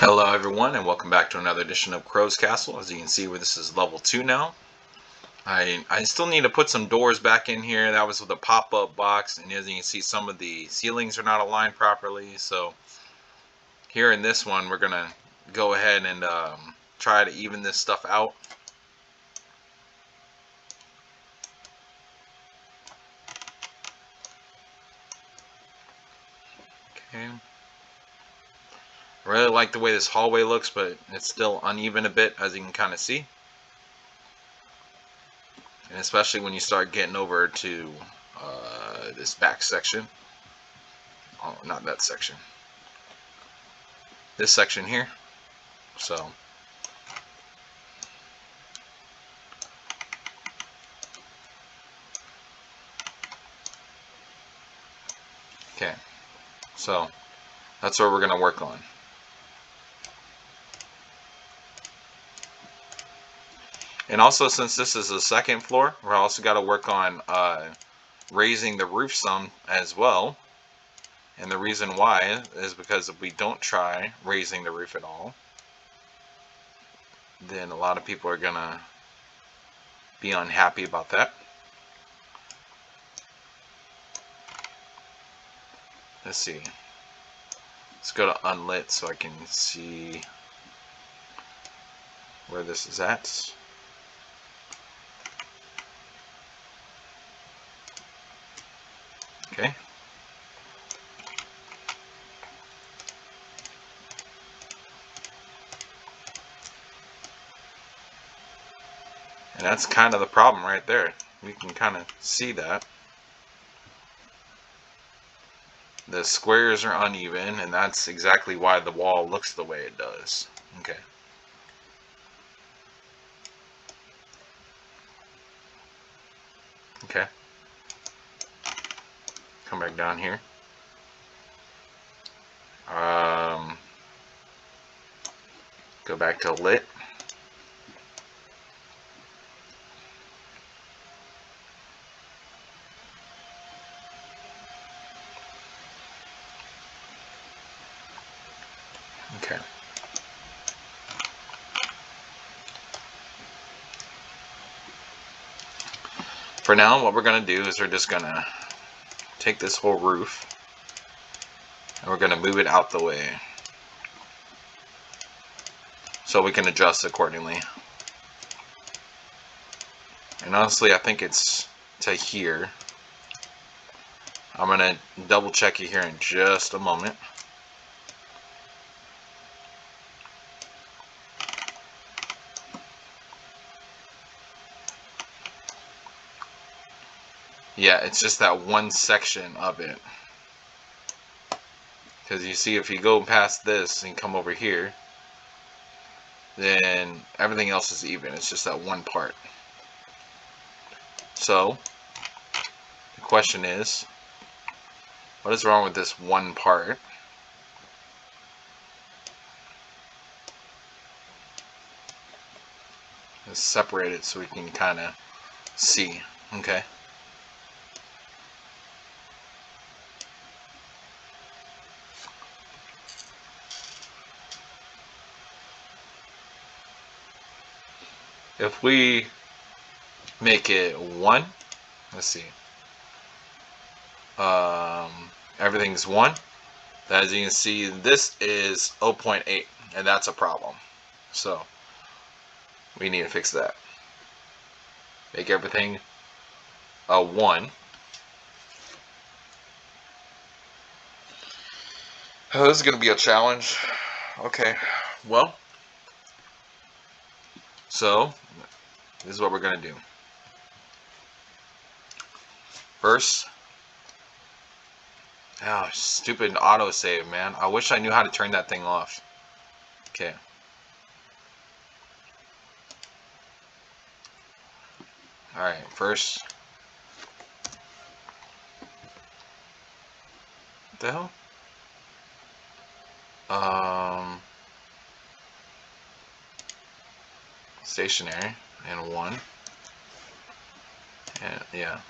Hello everyone and welcome back to another edition of Crow's Castle. As you can see, this is level 2 now. I still need to put some doors back in here. That was with a pop-up box, and as you can see, some of the ceilings are not aligned properly. So here in this one, we're going to go ahead and try to even this stuff out. Okay. I really like the way this hallway looks, but it's still uneven a bit, as you can kind of see. And especially when you start getting over to this back section. Oh, not that section. This section here. So okay, so that's what we're going to work on. And also, since this is the second floor, we're also got to work on raising the roof some as well. And the reason why is because if we don't try raising the roof at all, then a lot of people are going to be unhappy about that. Let's see. Let's go to unlit so I can see where this is at. Okay. And that's kind of the problem right there. We can kind of see that. The squares are uneven, and that's exactly why the wall looks the way it does. Okay. Okay. Come back down here. Go back to lit. Okay. For now, what we're going to do is we're just going to take this whole roof and we're going to move it out the way so we can adjust accordingly. And honestly, I think it's to here. I'm going to double check it here in just a moment. Yeah, it's just that one section of it. Because you see, if you go past this and come over here, then everything else is even. It's just that one part. So, the question is, what is wrong with this one part? Let's separate it so we can kind of see. Okay. If we make it 1, let's see. Everything's 1. As you can see, this is 0.8, and that's a problem. So, we need to fix that. Make everything a 1. Oh, this is going to be a challenge. Okay, well, so this is what we're going to do. First, oh, stupid autosave, man. I wish I knew how to turn that thing off. Okay. Alright, first. What the hell? Stationary and 1. And yeah. What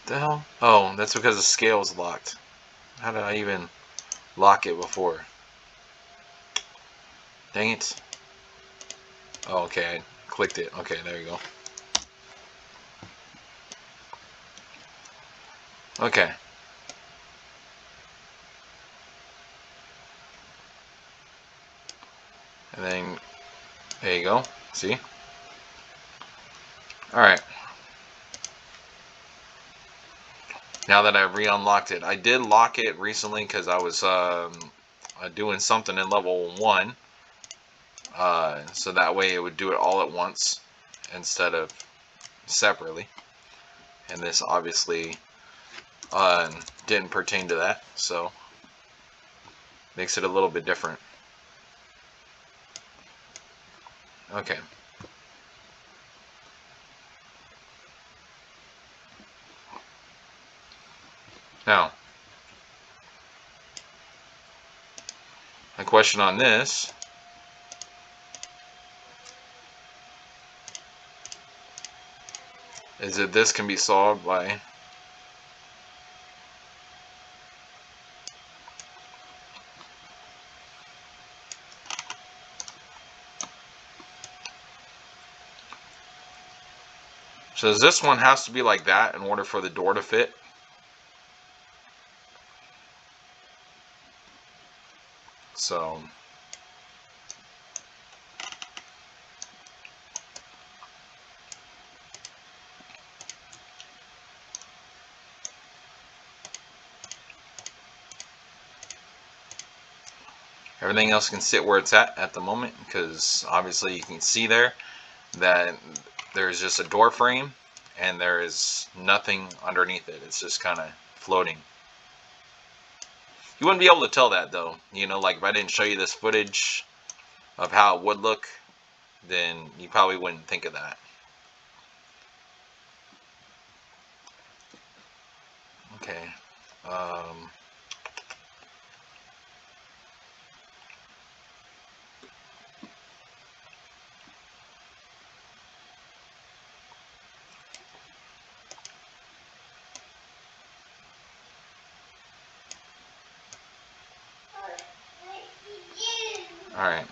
the hell? Oh, that's because the scale is locked. How did I even lock it before? Dang it. Oh, okay, I clicked it. Okay, there you go. Okay. And then, there you go. See? Alright. Now that I've re-unlocked it. I did lock it recently because I was doing something in level 1. So that way it would do it all at once instead of separately. And this obviously didn't pertain to that, so makes it a little bit different. Okay. Now, a question on this is that this can be solved by so this one has to be like that in order for the door to fit. So everything else can sit where it's at the moment, because obviously you can see there that there's just a door frame and there is nothing underneath it. It's just kind of floating. You wouldn't be able to tell that though. You know, like if I didn't show you this footage of how it would look, then you probably wouldn't think of that. Okay. Alright.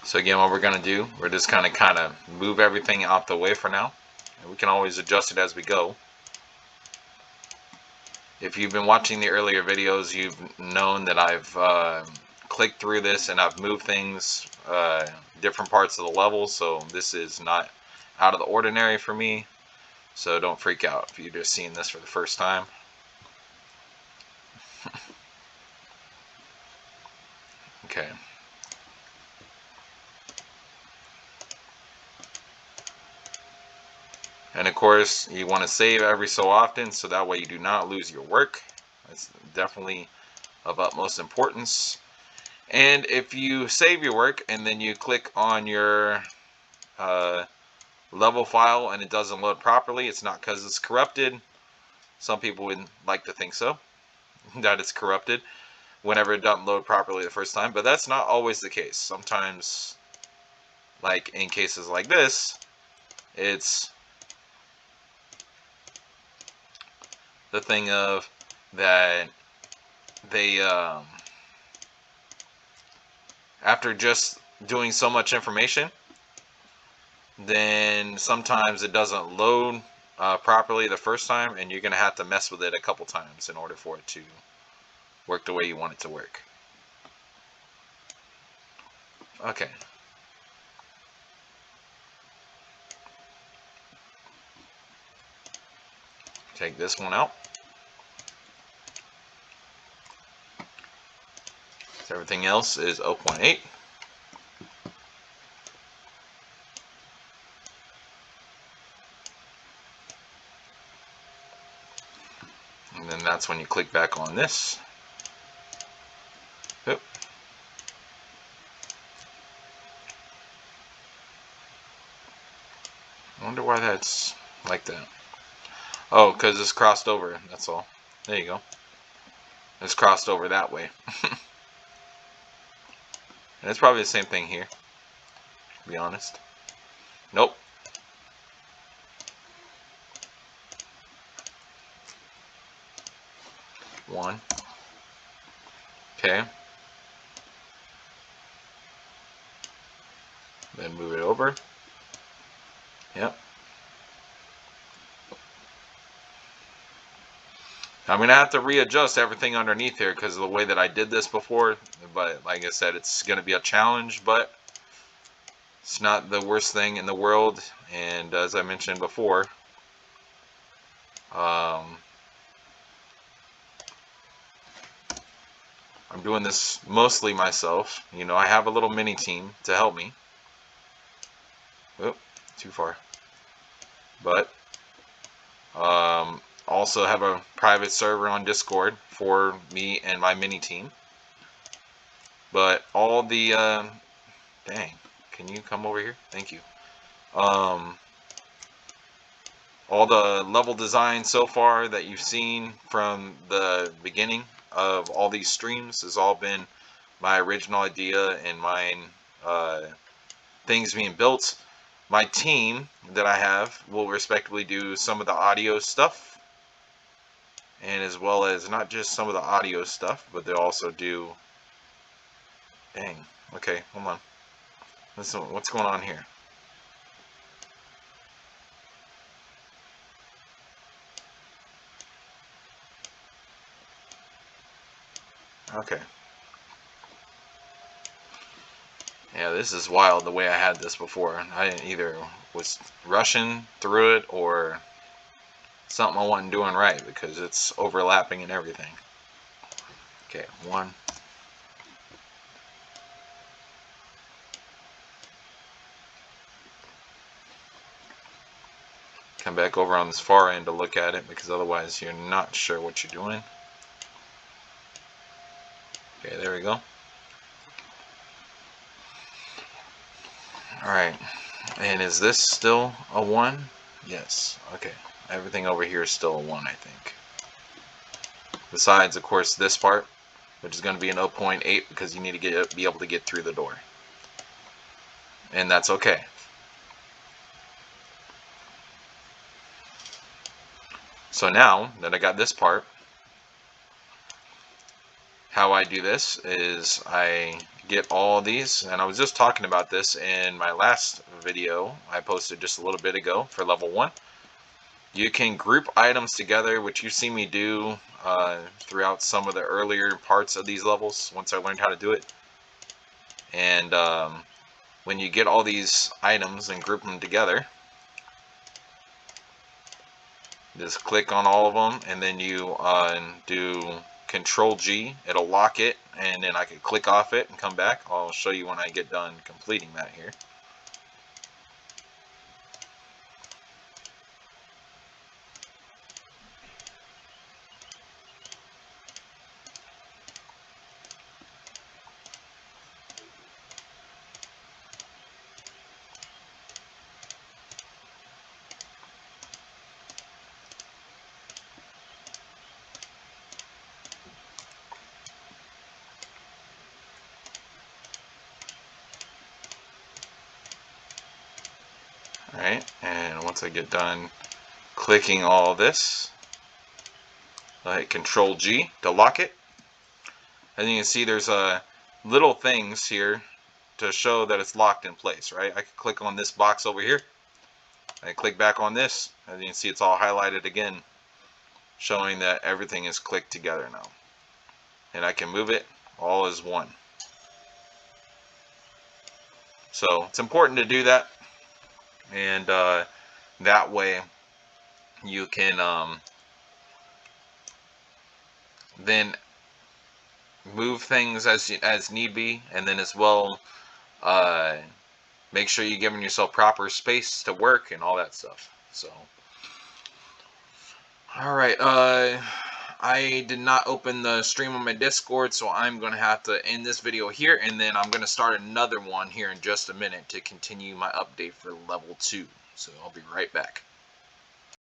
So again, what we're going to do, we're just kind of move everything out the way for now. And we can always adjust it as we go. If you've been watching the earlier videos, you've known that I've clicked through this and I've moved things, different parts of the level. So this is not out of the ordinary for me. So don't freak out if you're just seeing this for the first time. Okay. And of course, you want to save every so often so that way you do not lose your work. That's definitely of utmost importance. And if you save your work and then you click on your level file and it doesn't load properly, it's not because it's corrupted. Some people would like to think so, that it's corrupted whenever it doesn't load properly the first time, but that's not always the case. Sometimes, like in cases like this, it's the thing of that they after just doing so much information, then sometimes it doesn't load properly the first time, and you're going to have to mess with it a couple times in order for it to work the way you want it to work. Okay. Take this one out. So everything else is 0.8. And then that's when you click back on this. Oop. I wonder why that's like that. Oh, because it's crossed over, that's all. There you go. It's crossed over that way. And it's probably the same thing here, to be honest. Nope. 1. Okay. Then move it over. Yep. I'm going to have to readjust everything underneath here because of the way that I did this before. But like I said, it's going to be a challenge, but it's not the worst thing in the world. And as I mentioned before, I'm doing this mostly myself. You know, I have a little mini team to help me. Oh, too far. But also have a private server on Discord for me and my mini team. But all the dang, can you come over here? Thank you. All the level design so far that you've seen from the beginning of all these streams has all been my original idea and mine. Things being built. My team that I have will respectively do some of the audio stuff, and as well as not just some of the audio stuff, but they'll also do. Dang. Okay, hold on. Listen, what's going on here? Okay. Yeah, this is wild the way I had this before. I either was rushing through it or something I wasn't doing right because it's overlapping and everything. Okay, 1. Come back over on this far end to look at it because otherwise you're not sure what you're doing. Okay, there we go. Alright, and is this still a 1? Yes, okay. Everything over here is still a 1, I think. Besides, of course, this part, which is going to be an 0.8 because you need to be able to get through the door. And that's okay. So now that I got this part, how I do this is I get all these, and I was just talking about this in my last video I posted just a little bit ago for level 1. You can group items together, which you see me do throughout some of the earlier parts of these levels once I learned how to do it. And when you get all these items and group them together, just click on all of them, and then you do Control G. It'll lock it, and then I can click off it and come back. I'll show you when I get done completing that here. Alright, and once I get done clicking all this, I hit Control G to lock it. As you can see, there's little things here to show that it's locked in place, right? I can click on this box over here. I click back on this. As you can see, it's all highlighted again, showing that everything is clicked together now. And I can move it all as one. So it's important to do that, and that way you can then move things as need be, and then as well make sure you're giving yourself proper space to work and all that stuff. So alright, I did not open the stream on my Discord, so I'm going to have to end this video here, and then I'm going to start another one here in just a minute to continue my update for level 2. So I'll be right back.